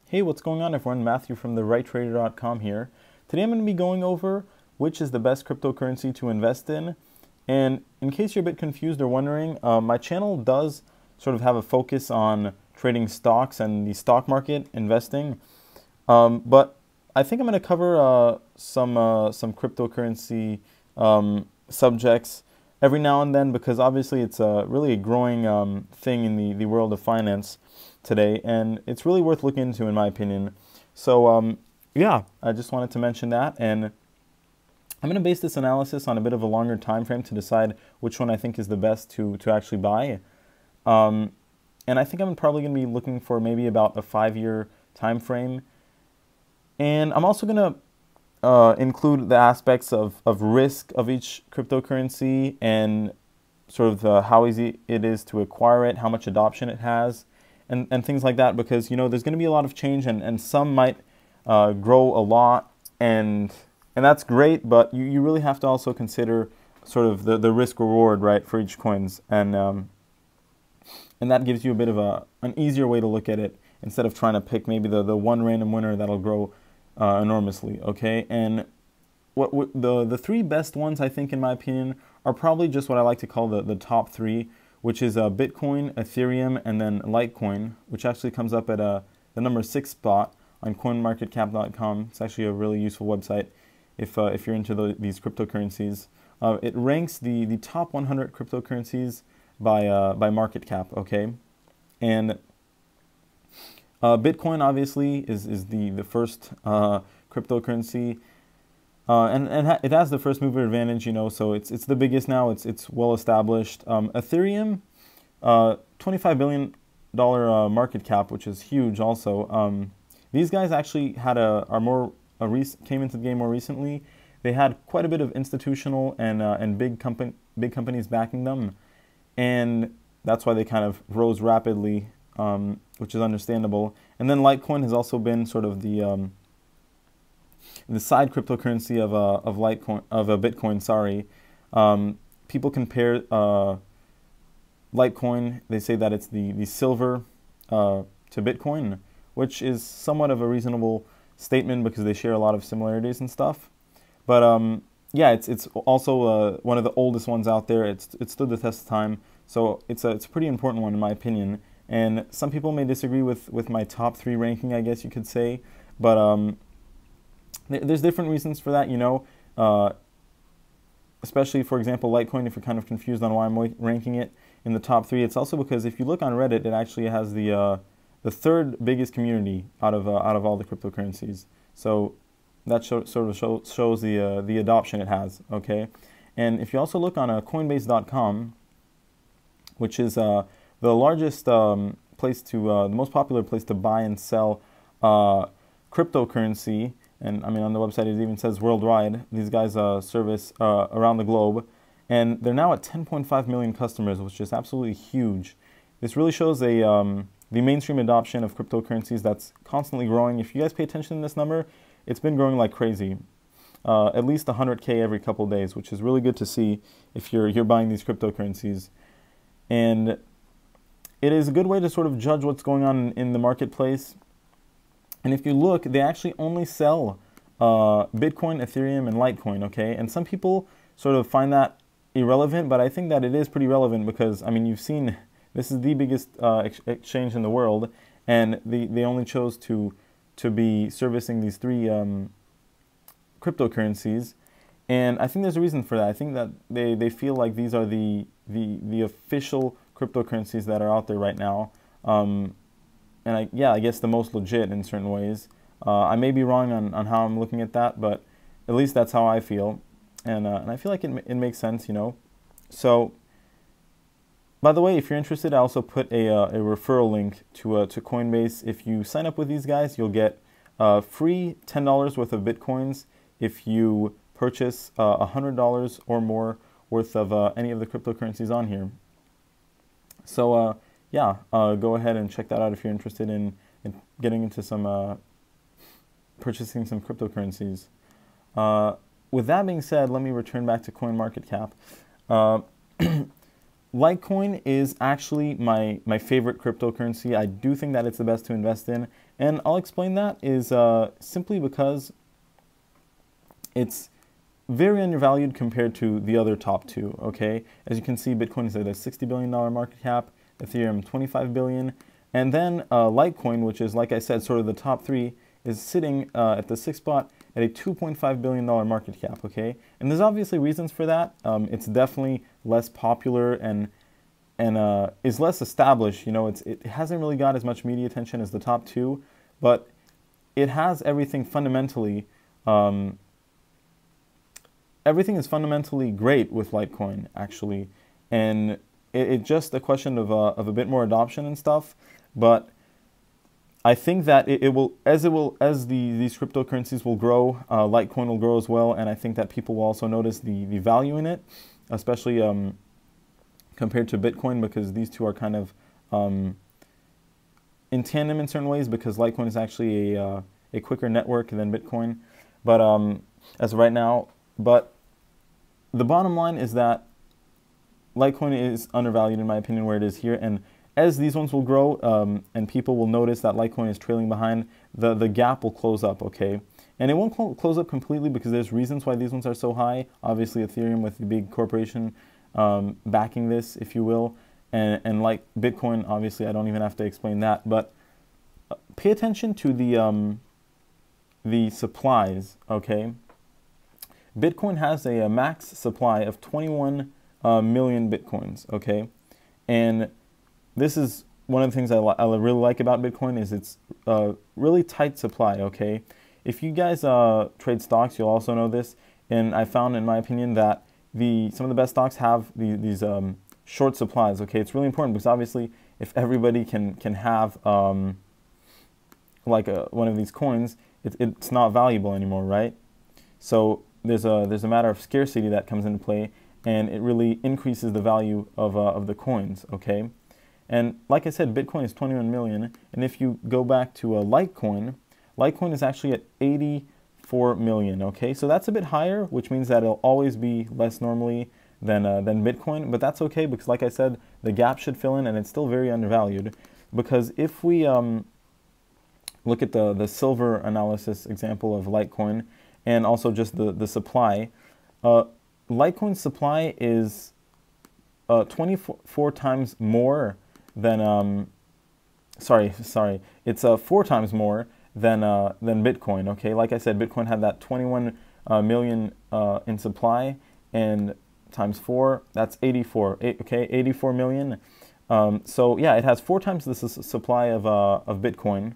Hey, what's going on everyone? Matthew from therighttrader.com here. Today I'm going to be going over which is the best cryptocurrency to invest in. And in case you're a bit confused or wondering, my channel does sort of have a focus on trading stocks and the stock market investing. But I think I'm going to cover some cryptocurrency subjects every now and then, because obviously it's really a growing thing in the world of finance today, and it's really worth looking into in my opinion. So yeah, I just wanted to mention that, and I'm going to base this analysis on a bit of a longer time frame to decide which one I think is the best to actually buy. And I think I'm probably going to be looking for maybe about a 5-year time frame. And I'm also going to include the aspects of risk of each cryptocurrency and sort of how easy it is to acquire it, how much adoption it has, and things like that, because there's going to be a lot of change, and some might grow a lot, and that's great, but you really have to also consider sort of the risk reward, right, for each coins, and that gives you a bit of an easier way to look at it instead of trying to pick maybe the one random winner that'll grow enormously. Okay, and the three best ones, I think, in my opinion, are probably just what I like to call the top three, which is Bitcoin, Ethereum, and then Litecoin, which actually comes up at the number 6 spot on coinmarketcap.com. It's actually a really useful website if you're into these cryptocurrencies. It ranks the top 100 cryptocurrencies by market cap. Okay, and Bitcoin obviously is the first cryptocurrency, and it has the first mover advantage, so it's the biggest now. It's well established. Ethereum, $25 billion market cap, which is huge. Also, these guys actually had came into the game more recently. They had quite a bit of institutional and big companies backing them, and that's why they kind of rose rapidly, which is understandable. And then Litecoin has also been sort of the side cryptocurrency of a Bitcoin. Sorry, people compare Litecoin. They say that it's the silver to Bitcoin, which is somewhat of a reasonable statement because they share a lot of similarities and stuff. But yeah, it's also one of the oldest ones out there. It stood the test of time, so it's a pretty important one in my opinion. And some people may disagree with my top 3 ranking, I guess you could say, but there's different reasons for that, especially, for example, Litecoin. If you're kind of confused on why I'm ranking it in the top 3, it's also because if you look on Reddit, it actually has the third biggest community out of all the cryptocurrencies. So that sort of shows the adoption it has. Okay, and if you also look on Coinbase.com, which is the largest place the most popular place to buy and sell cryptocurrency, and I mean on the website it even says worldwide. These guys service around the globe, and they're now at 10.5 million customers, which is absolutely huge. This really shows the mainstream adoption of cryptocurrencies that's constantly growing. If you guys pay attention to this number, it's been growing like crazy, at least 100K every couple of days, which is really good to see if you're buying these cryptocurrencies. And it is a good way to sort of judge what's going on in the marketplace. And if you look, they actually only sell Bitcoin, Ethereum, and Litecoin, okay? And some people sort of find that irrelevant, but I think that it is pretty relevant because, I mean, you've seen this is the biggest exchange in the world, and they only chose to be servicing these 3 cryptocurrencies. And I think there's a reason for that. I think that they feel like these are the official cryptocurrencies that are out there right now, and I guess the most legit in certain ways. I may be wrong on how I'm looking at that, but at least that's how I feel, and I feel like it makes sense, So, by the way, if you're interested, I also put a referral link to Coinbase. If you sign up with these guys, you'll get free $10 worth of Bitcoins if you purchase $100 or more worth of any of the cryptocurrencies on here. So yeah, go ahead and check that out if you're interested in getting into some purchasing some cryptocurrencies. With that being said, let me return back to CoinMarketCap. Litecoin is actually my favorite cryptocurrency. I do think that it's the best to invest in, and I'll explain that is simply because it's very undervalued compared to the other top two, okay? As you can see, Bitcoin is at a $60 billion market cap, Ethereum 25 billion, and then Litecoin, which is, like I said, sort of the top three, is sitting at the sixth spot at a $2.5 billion market cap, okay? And there's obviously reasons for that. It's definitely less popular and is less established. You know, it hasn't really got as much media attention as the top two, but it has everything fundamentally. Everything is fundamentally great with Litecoin, actually, and it's just a question of a bit more adoption and stuff. But I think that these cryptocurrencies will grow, Litecoin will grow as well, and I think that people will also notice the value in it, especially compared to Bitcoin, because these two are kind of in tandem in certain ways, because Litecoin is actually a quicker network than Bitcoin. But as of right now, but the bottom line is that Litecoin is undervalued in my opinion where it is here, and as these ones will grow and people will notice that Litecoin is trailing behind, the gap will close up, okay? And it won't close up completely because there's reasons why these ones are so high. Obviously Ethereum with the big corporation backing this, if you will, and like Bitcoin, obviously I don't even have to explain that, but pay attention to the supplies, okay? Bitcoin has a max supply of 21 million Bitcoins, okay? And this is one of the things I really like about Bitcoin is it's really tight supply, okay? If you guys trade stocks, you'll also know this, and I found, in my opinion, that some of the best stocks have these short supplies, okay? It's really important because obviously if everybody can have like one of these coins, it's not valuable anymore, right? So there's a matter of scarcity that comes into play, and it really increases the value of the coins, okay? And like I said, Bitcoin is 21 million, and if you go back to Litecoin is actually at 84 million, okay? So that's a bit higher, which means that it'll always be less normally than Bitcoin, but that's okay because, like I said, the gap should fill in, and it's still very undervalued. Because if we look at the silver analysis example of Litecoin, and also just the supply, Litecoin's supply is 24 times more than it's 4 times more than Bitcoin. Okay, like I said, Bitcoin had that 21 million in supply, and times 4, that's 84. 84 million. So yeah, it has 4 times the supply of Bitcoin,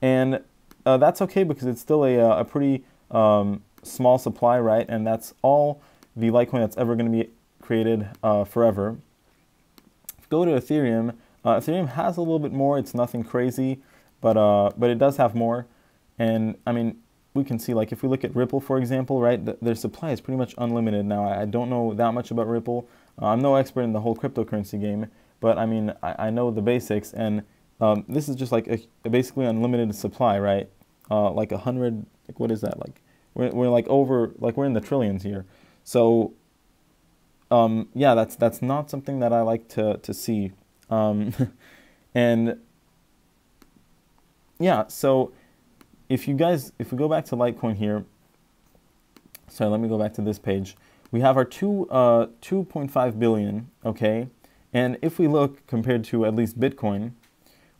and that's okay because it's still a pretty small supply, right? And that's all the Litecoin that's ever going to be created forever. Go to Ethereum. Ethereum has a little bit more. It's nothing crazy, but it does have more. And I mean, we can see, like, if we look at Ripple, for example, right, their supply is pretty much unlimited. Now, I don't know that much about Ripple. I'm no expert in the whole cryptocurrency game, but I mean, I know the basics, and this is just like a basically unlimited supply, right? Like 100, like what is that? Like we're like over, like we're in the trillions here. So yeah, that's not something that I like to see. And yeah, so if we go back to Litecoin here, sorry, let me go back to this page. We have our 2.5 billion, okay? And if we look compared to at least Bitcoin,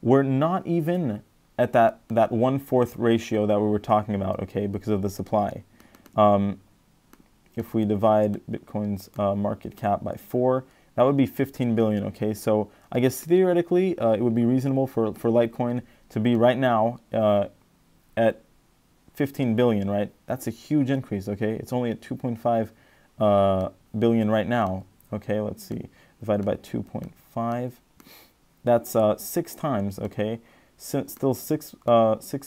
we're not even at that 1/4 ratio that we were talking about, okay, because of the supply. If we divide Bitcoin's market cap by 4, that would be 15 billion, okay? So I guess theoretically, it would be reasonable for Litecoin to be right now at 15 billion, right? That's a huge increase, okay? It's only at 2.5 billion right now, okay? Let's see, divided by 2.5, that's 6 times, okay? Still six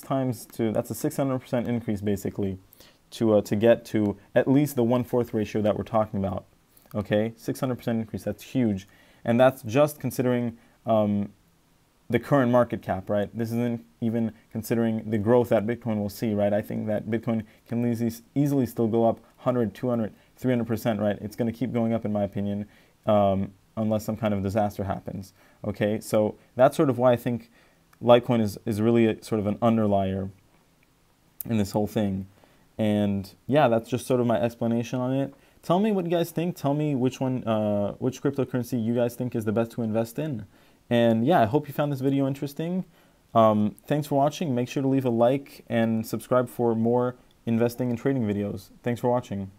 times that's a 600% increase basically to get to at least the 1/4 ratio that we're talking about, okay? 600% increase, that's huge. And that's just considering the current market cap, right? This isn't even considering the growth that Bitcoin will see, right? I think that Bitcoin can easily still go up 100, 200, 300%, right? It's going to keep going up in my opinion. unless some kind of disaster happens. Okay, so that's sort of why I think Litecoin is really sort of an underlier in this whole thing. And yeah, that's just sort of my explanation on it. Tell me what you guys think. Tell me which cryptocurrency you guys think is the best to invest in. And yeah, I hope you found this video interesting. Thanks for watching. Make sure to leave a like and subscribe for more investing and trading videos. Thanks for watching.